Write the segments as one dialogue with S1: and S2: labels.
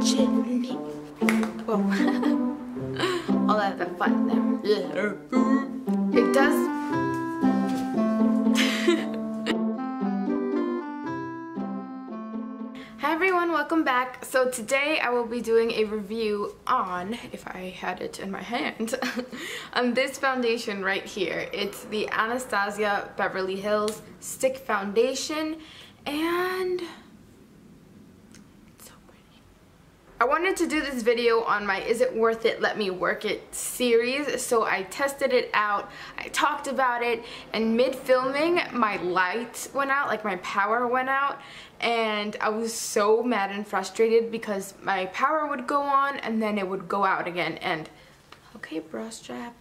S1: Jelly. Whoa. All that fun there. It does. Hi everyone, welcome back. So today I will be doing a review on, if I had it in my hand, on this foundation right here. It's the Anastasia Beverly Hills Stick Foundation, and it's so pretty. I wanted to do this video on my Is It Worth It, Let Me Work It series, so I tested it out, I talked about it, and mid-filming my light went out, like my power went out, and I was so mad and frustrated because my power would go on and then it would go out again, and okay, bra strap,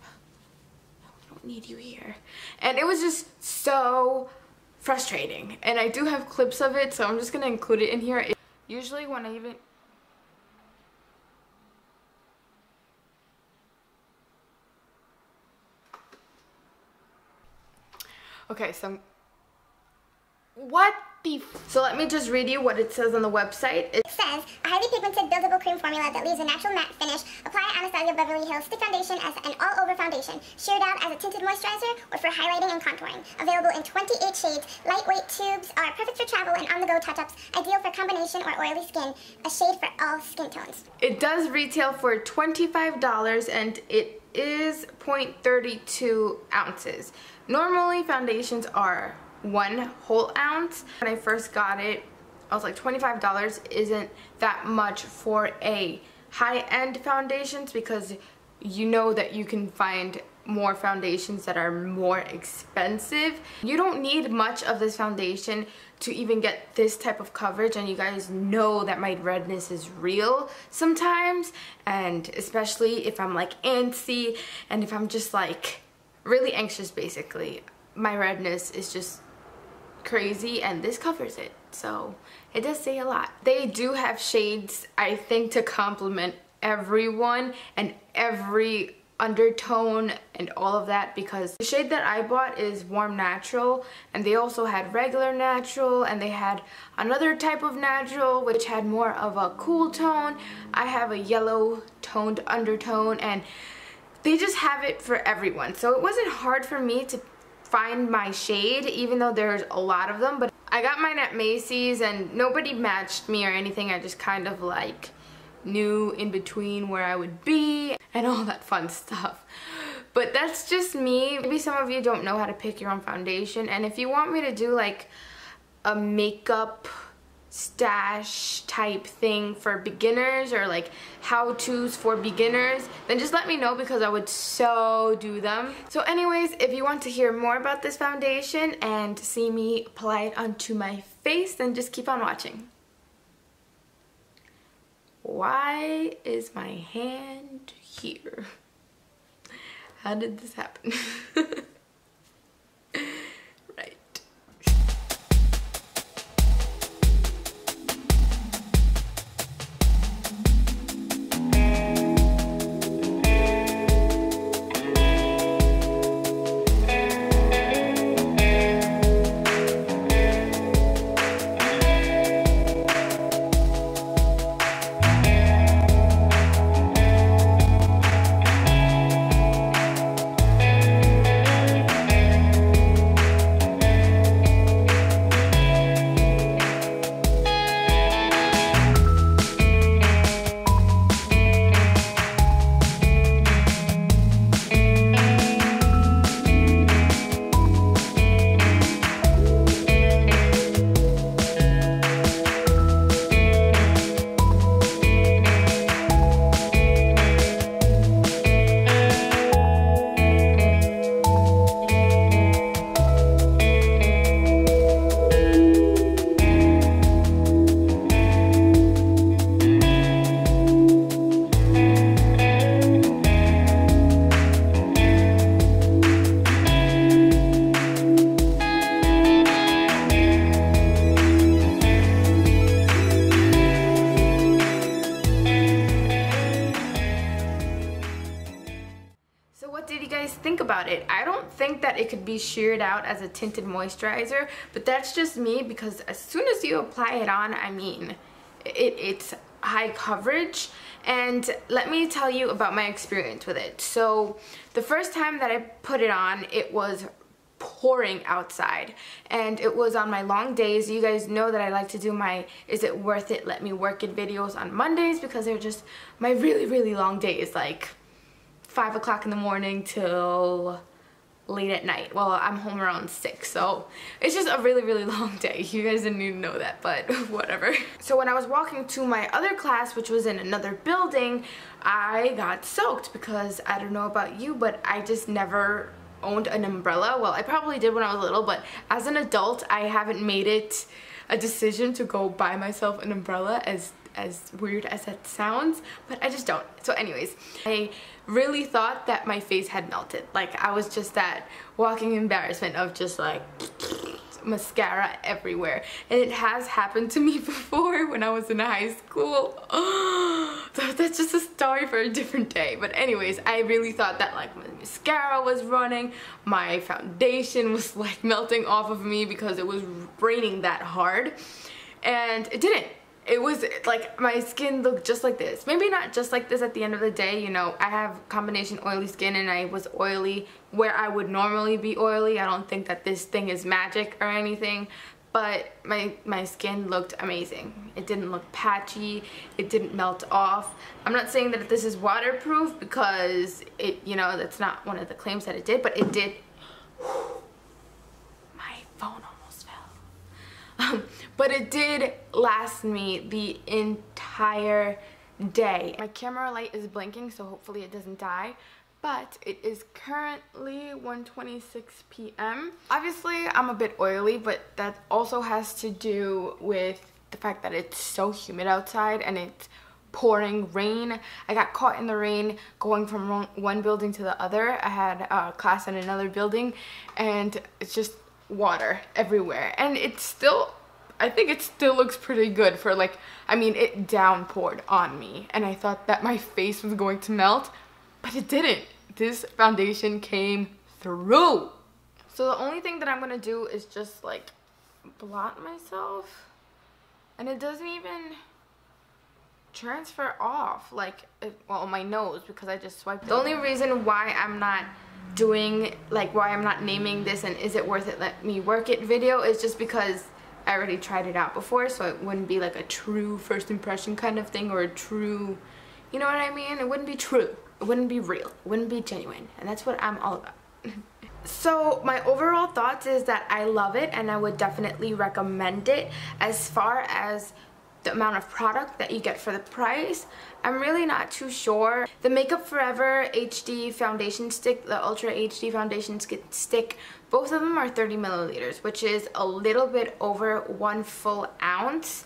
S1: I don't need you here. And it was just so frustrating, and I do have clips of it, so I'm just gonna include it in here. Usually when I even okay, so what the so let me just read you what it says on the website. It
S2: says, a highly pigmented buildable cream formula that leaves a natural matte finish. Apply Anastasia Beverly Hills Stick Foundation as an all-over foundation. Sheared out as a tinted moisturizer or for highlighting and contouring. Available in 28 shades. Lightweight tubes are perfect for travel and on-the-go touch-ups. Ideal for combination or oily skin. A shade for all skin tones.
S1: It does retail for $25 and it is 0.32 ounces. Normally foundations are 1 whole ounce. When I first got it, I was like, $25 isn't that much for a high-end foundations, because you know that you can find more foundations that are more expensive. You don't need much of this foundation to even get this type of coverage, and you guys know that my redness is real sometimes, and especially if I'm like antsy and if I'm just like really anxious, basically my redness is just crazy, and this covers it, so it does say a lot. They do have shades, I think, to complement everyone and every undertone and all of that, because the shade that I bought is Warm Natural, and they also had regular natural, and they had another type of natural which had more of a cool tone. I have a yellow toned undertone, and they just have it for everyone, so it wasn't hard for me to find my shade, even though there's a lot of them. But I got mine at Macy's and nobody matched me or anything. I just kind of like knew in between where I would be and all that fun stuff. But that's just me. Maybe some of you don't know how to pick your own foundation, and if you want me to do like a makeup stash type thing for beginners, or like how-tos for beginners, then just let me know, because I would so do them. So anyways, if you want to hear more about this foundation and see me apply it onto my face, then just keep on watching. Why is my hand here? How did this happen? think about it. I don't think that it could be sheared out as a tinted moisturizer, but that's just me, because as soon as you apply it on, I mean, it's high coverage, and let me tell you about my experience with it. So the first time that I put it on, it was pouring outside, and it was on my long days. You guys know that I like to do my is it worth it, let me work it videos on Mondays, because they're just my really long days, like 5 o'clock in the morning till late at night. Well, I'm home around 6, so it's just a really long day. You guys didn't even know that, but whatever. So when I was walking to my other class, which was in another building, I got soaked because I don't know about you, but I just never owned an umbrella. Well, I probably did when I was little, but as an adult, I haven't made it a decision to go buy myself an umbrella, as weird as that sounds, but I just don't. So anyways, I really thought that my face had melted. Like, I was just that walking embarrassment of just like mascara everywhere, and it has happened to me before when I was in high school. So that's just a story for a different day. But anyways, I really thought that like my mascara was running, my foundation was like melting off of me because it was raining that hard, and it didn't. It was like my skin looked just like this. Maybe not just like this at the end of the day, you know, I have combination oily skin, and I was oily where I would normally be oily. I don't think that this thing is magic or anything, but my skin looked amazing. It didn't look patchy, it didn't melt off. I'm not saying that this is waterproof, because it, you know, that's not one of the claims that it did, but it did. My phone almost fell. But it did last me the entire day. My camera light is blinking, so hopefully it doesn't die. But it is currently 1:26 p.m. Obviously, I'm a bit oily, but that also has to do with the fact that it's so humid outside and it's pouring rain. I got caught in the rain going from one building to the other. I had a class in another building, and it's just water everywhere. And it's still, I think it still looks pretty good for like, I mean, it downpoured on me, and I thought that my face was going to melt, but it didn't. This foundation came through. So the only thing that I'm gonna do is just like blot myself, and it doesn't even transfer off, like, well, my nose, because I just swiped it. The only reason why I'm not doing, like, why I'm not naming this an is it worth it, let me work it video, is just because I already tried it out before, so it wouldn't be like a true first impression kind of thing, or a true, you know what I mean? It wouldn't be true. It wouldn't be real. It wouldn't be genuine. And that's what I'm all about. So my overall thoughts is that I love it, and I would definitely recommend it. As far as the amount of product that you get for the price, I'm really not too sure. The Makeup Forever HD foundation stick, the Ultra HD foundation stick, both of them are 30 milliliters, which is a little bit over 1 full ounce,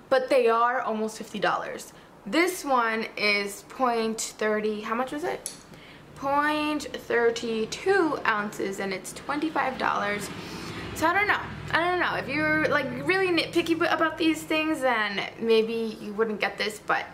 S1: but they are almost $50. This one is 0.30, how much was it? 0.32 ounces, and it's $25. So I don't know. If you're like really nitpicky about these things, then maybe you wouldn't get this, but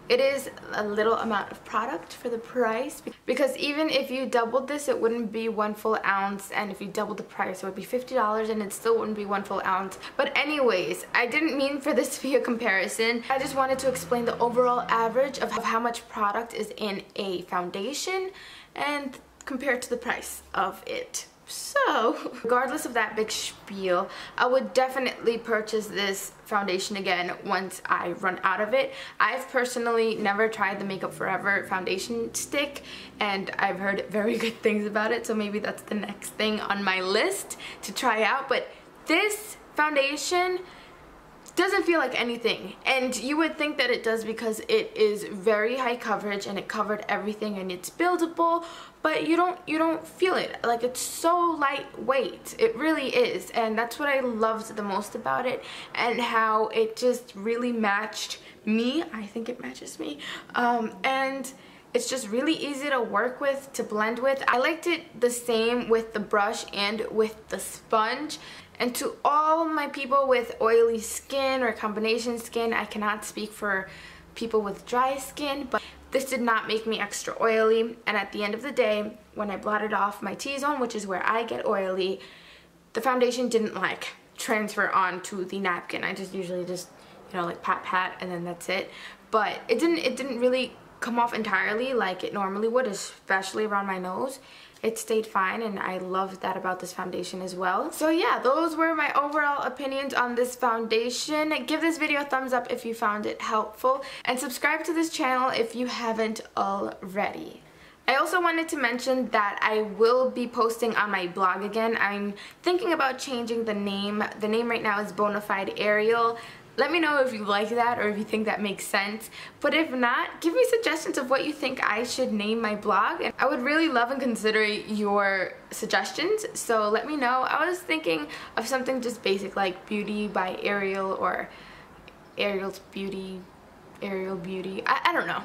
S1: it is a little amount of product for the price, because even if you doubled this, it wouldn't be 1 full ounce, and if you doubled the price, it would be $50, and it still wouldn't be 1 full ounce. But anyways, I didn't mean for this to be a comparison. I just wanted to explain the overall average of how much product is in a foundation and compared to the price of it. So, regardless of that big spiel, I would definitely purchase this foundation again once I run out of it. I've personally never tried the Makeup Forever foundation stick, and I've heard very good things about it, so maybe that's the next thing on my list to try out. But this foundation doesn't feel like anything, and you would think that it does because it is very high coverage and it covered everything and it's buildable, but you don't feel it. Like, it's so lightweight. It really is, and that's what I loved the most about it, and how it just really matched me. I think it matches me, and it's just really easy to work with, to blend with. I liked it the same with the brush and with the sponge. And to all my people with oily skin or combination skin, I cannot speak for people with dry skin, but this did not make me extra oily. And at the end of the day, when I blotted off my T-zone, which is where I get oily, the foundation didn't like transfer onto the napkin. I just usually just, you know, like pat and then that's it. But it didn't really come off entirely like it normally would, especially around my nose. It stayed fine, and I loved that about this foundation as well. So yeah, those were my overall opinions on this foundation. Give this video a thumbs up if you found it helpful, and subscribe to this channel if you haven't already. I also wanted to mention that I will be posting on my blog again. I'm thinking about changing the name. The name right now is Bonafide Ariel. Let me know if you like that or if you think that makes sense. But if not, give me suggestions of what you think I should name my blog. And I would really love and consider your suggestions, so let me know. I was thinking of something just basic like Beauty by Ariel or Ariel's Beauty. Ariel Beauty. I don't know.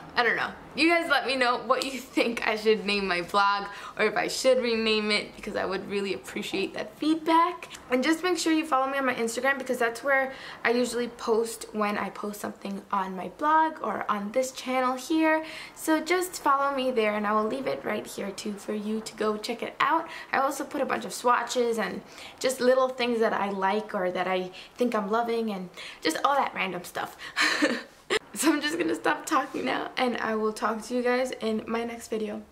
S1: You guys let me know what you think I should name my blog, or if I should rename it, because I would really appreciate that feedback. And just make sure you follow me on my Instagram, because that's where I usually post when I post something on my blog or on this channel here. So just follow me there, and I will leave it right here too for you to go check it out. I also put a bunch of swatches and just little things that I like or that I think I'm loving, and just all that random stuff. So I'm just gonna stop talking now, and I will talk to you guys in my next video.